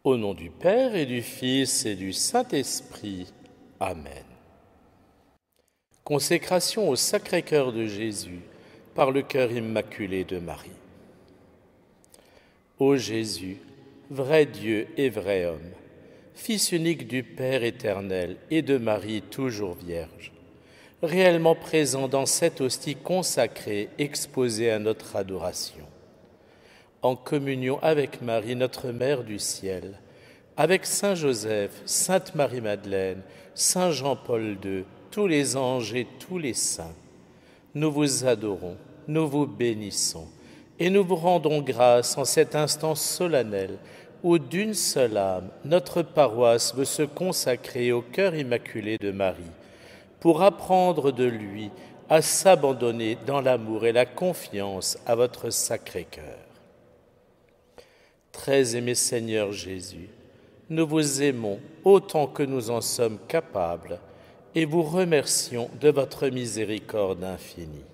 Au nom du Père et du Fils et du Saint-Esprit. Amen. Consécration au Sacré-Cœur de Jésus par le cœur immaculé de Marie. Ô Jésus, vrai Dieu et vrai homme, Fils unique du Père éternel et de Marie toujours vierge, réellement présent dans cette hostie consacrée exposée à notre adoration, en communion avec Marie, notre Mère du ciel, avec Saint Joseph, Sainte Marie-Madeleine, Saint Jean-Paul II, tous les anges et tous les saints, nous vous adorons, nous vous bénissons et nous vous rendons grâce en cet instant solennel où d'une seule âme notre paroisse veut se consacrer au cœur immaculé de Marie pour apprendre de lui à s'abandonner dans l'amour et la confiance à votre Sacré-Cœur. Très aimé Seigneur Jésus, nous vous aimons autant que nous en sommes capables et vous remercions de votre miséricorde infinie.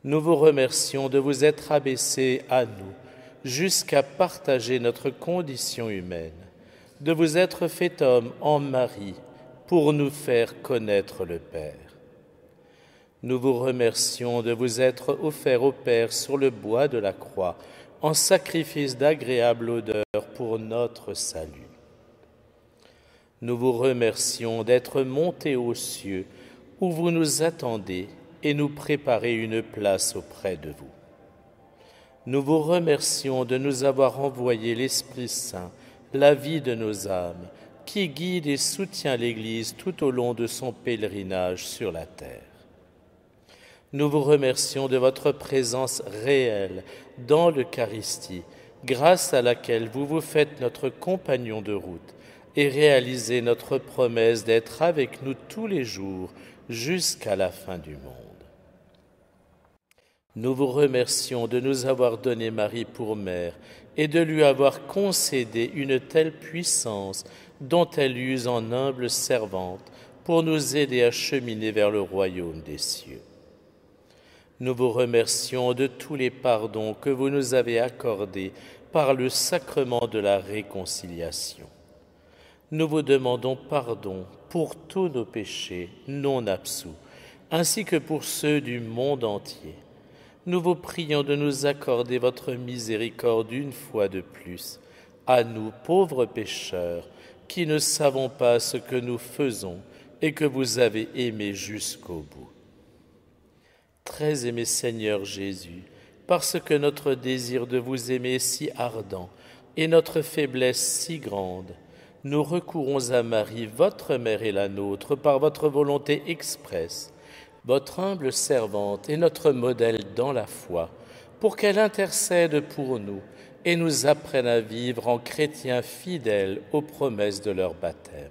Nous vous remercions de vous être abaissé à nous jusqu'à partager notre condition humaine, de vous être fait homme en Marie pour nous faire connaître le Père. Nous vous remercions de vous être offert au Père sur le bois de la croix en sacrifice d'agréable odeur pour notre salut. Nous vous remercions d'être montés aux cieux où vous nous attendez et nous préparez une place auprès de vous. Nous vous remercions de nous avoir envoyé l'Esprit Saint, la vie de nos âmes, qui guide et soutient l'Église tout au long de son pèlerinage sur la terre. Nous vous remercions de votre présence réelle dans l'Eucharistie, grâce à laquelle vous vous faites notre compagnon de route et réalisez notre promesse d'être avec nous tous les jours jusqu'à la fin du monde. Nous vous remercions de nous avoir donné Marie pour mère et de lui avoir concédé une telle puissance dont elle use en humble servante pour nous aider à cheminer vers le royaume des cieux. Nous vous remercions de tous les pardons que vous nous avez accordés par le sacrement de la réconciliation. Nous vous demandons pardon pour tous nos péchés non absous, ainsi que pour ceux du monde entier. Nous vous prions de nous accorder votre miséricorde une fois de plus, à nous pauvres pécheurs, qui ne savons pas ce que nous faisons et que vous avez aimés jusqu'au bout. Très aimé Seigneur Jésus, parce que notre désir de vous aimer est si ardent et notre faiblesse si grande, nous recourons à Marie, votre mère et la nôtre, par votre volonté expresse, votre humble servante et notre modèle dans la foi, pour qu'elle intercède pour nous et nous apprenne à vivre en chrétiens fidèles aux promesses de leur baptême.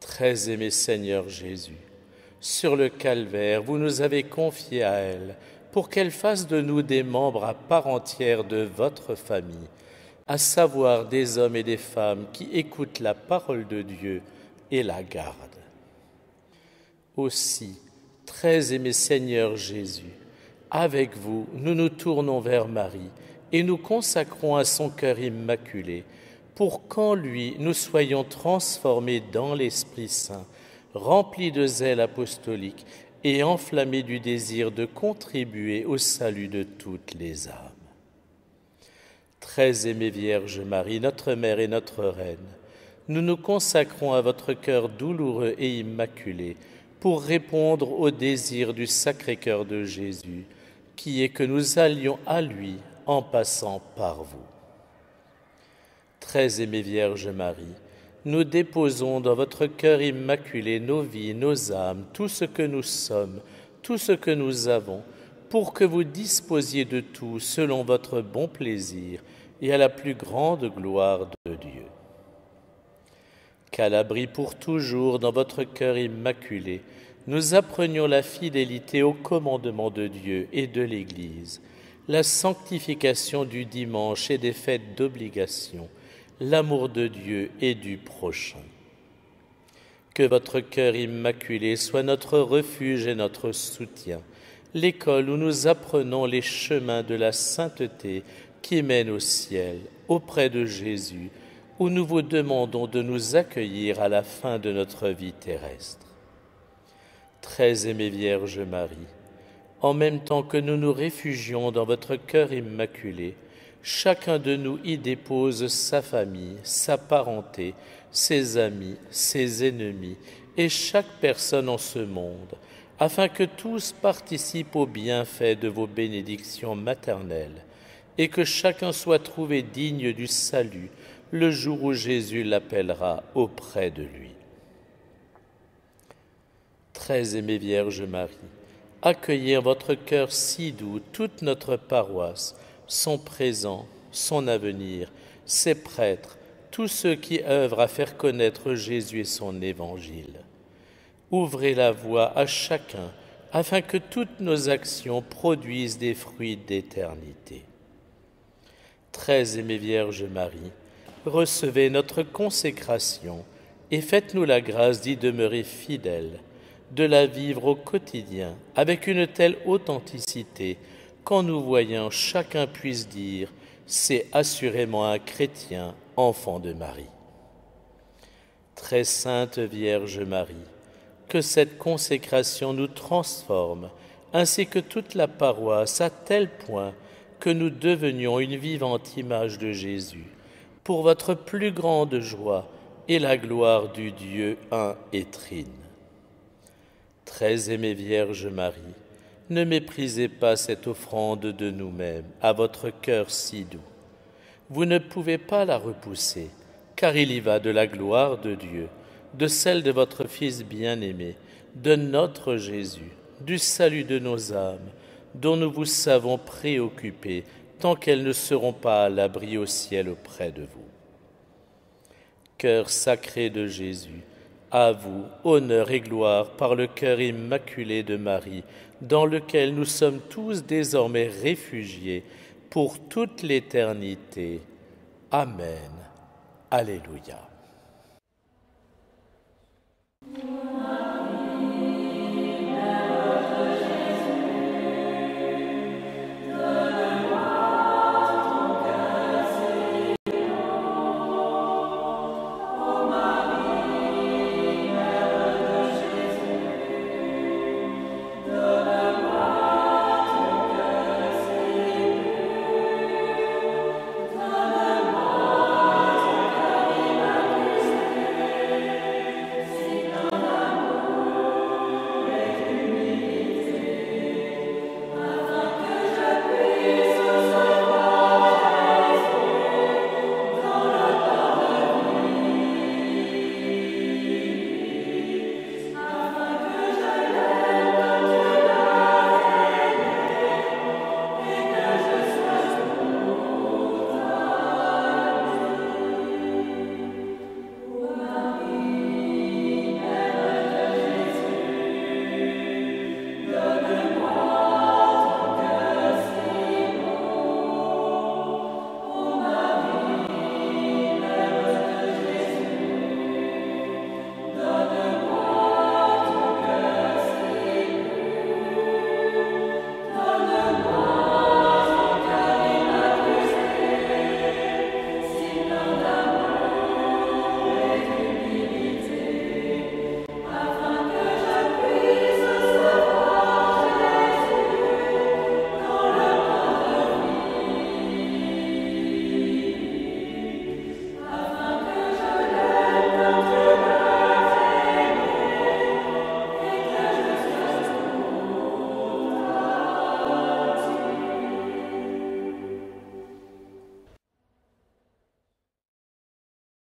Très aimé Seigneur Jésus, sur le calvaire, vous nous avez confiés à elle pour qu'elle fasse de nous des membres à part entière de votre famille, à savoir des hommes et des femmes qui écoutent la parole de Dieu et la gardent. Aussi, très aimé Seigneur Jésus, avec vous, nous nous tournons vers Marie et nous consacrons à son cœur immaculé pour qu'en lui, nous soyons transformés dans l'Esprit Saint, remplis de zèle apostolique et enflammés du désir de contribuer au salut de toutes les âmes. Très aimée Vierge Marie, notre Mère et notre Reine, nous nous consacrons à votre cœur douloureux et immaculé pour répondre au désir du Sacré-Cœur de Jésus, qui est que nous allions à lui en passant par vous. Très aimée Vierge Marie, nous déposons dans votre cœur immaculé nos vies, nos âmes, tout ce que nous sommes, tout ce que nous avons, pour que vous disposiez de tout selon votre bon plaisir et à la plus grande gloire de Dieu. Qu'à l'abri pour toujours dans votre cœur immaculé, nous apprenions la fidélité au commandement de Dieu et de l'Église, la sanctification du dimanche et des fêtes d'obligation, l'amour de Dieu et du prochain. Que votre cœur immaculé soit notre refuge et notre soutien, l'école où nous apprenons les chemins de la sainteté qui mène au ciel, auprès de Jésus, où nous vous demandons de nous accueillir à la fin de notre vie terrestre. Très aimée Vierge Marie, en même temps que nous nous réfugions dans votre cœur immaculé, chacun de nous y dépose sa famille, sa parenté, ses amis, ses ennemis et chaque personne en ce monde, afin que tous participent au bienfait de vos bénédictions maternelles et que chacun soit trouvé digne du salut le jour où Jésus l'appellera auprès de lui. Très aimée Vierge Marie, accueillez en votre cœur si doux toute notre paroisse, son présent, son avenir, ses prêtres, tous ceux qui œuvrent à faire connaître Jésus et son évangile. Ouvrez la voie à chacun afin que toutes nos actions produisent des fruits d'éternité. Très aimée Vierge Marie, recevez notre consécration et faites-nous la grâce d'y demeurer fidèles, de la vivre au quotidien avec une telle authenticité qu'en nous voyant chacun puisse dire « c'est assurément un chrétien, enfant de Marie ». Très sainte Vierge Marie, que cette consécration nous transforme, ainsi que toute la paroisse, à tel point que nous devenions une vivante image de Jésus, pour votre plus grande joie et la gloire du Dieu un et trine. Très aimée Vierge Marie, ne méprisez pas cette offrande de nous-mêmes à votre cœur si doux. Vous ne pouvez pas la repousser, car il y va de la gloire de Dieu, de celle de votre Fils bien-aimé, de notre Jésus, du salut de nos âmes, dont nous vous savons préoccupés, tant qu'elles ne seront pas à l'abri au ciel auprès de vous. Cœur sacré de Jésus, à vous, honneur et gloire par le cœur immaculé de Marie, dans lequel nous sommes tous désormais réfugiés pour toute l'éternité. Amen. Alléluia.